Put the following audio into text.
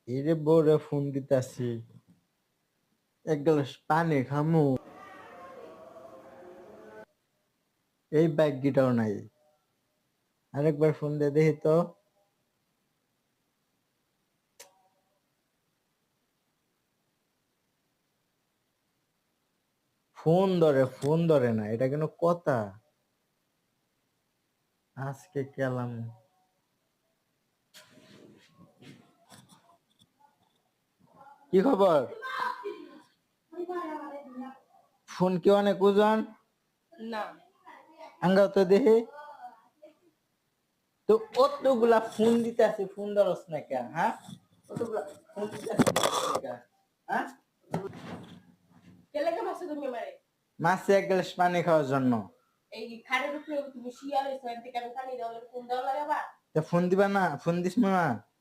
এরে বউরে ফোন দিতাছি, এক গ্লাস পানি খামু, এই ব্যাগটাও নাই। আরেকবার ফোন দিয়ে দেখি তো। ফোন ধরে না, এটা কেন কথা? আজকে গেলাম। কি খবর? ফোন কি অনেক ওজন? না। আঙ্গাও তো দেখি। তো অতগুলা ফোন দিতে আছে, ফোন ধরস না কেন? হ্যাঁ, অতগুলা ফোন দিতে আছে, হ্যাঁ? কেলেকে মারছো তুমি আমারে? মাসে এক গ্লাস পানি খাওয়ার জন্য। এই খাটের উপরে তুমি শুয়ে রইছো, এর থেকে আমি পানি দেওয়া লাগে, ফোন দেওয়া লাগে আবার? তা ফোন দিবা না? ফোন দিস না?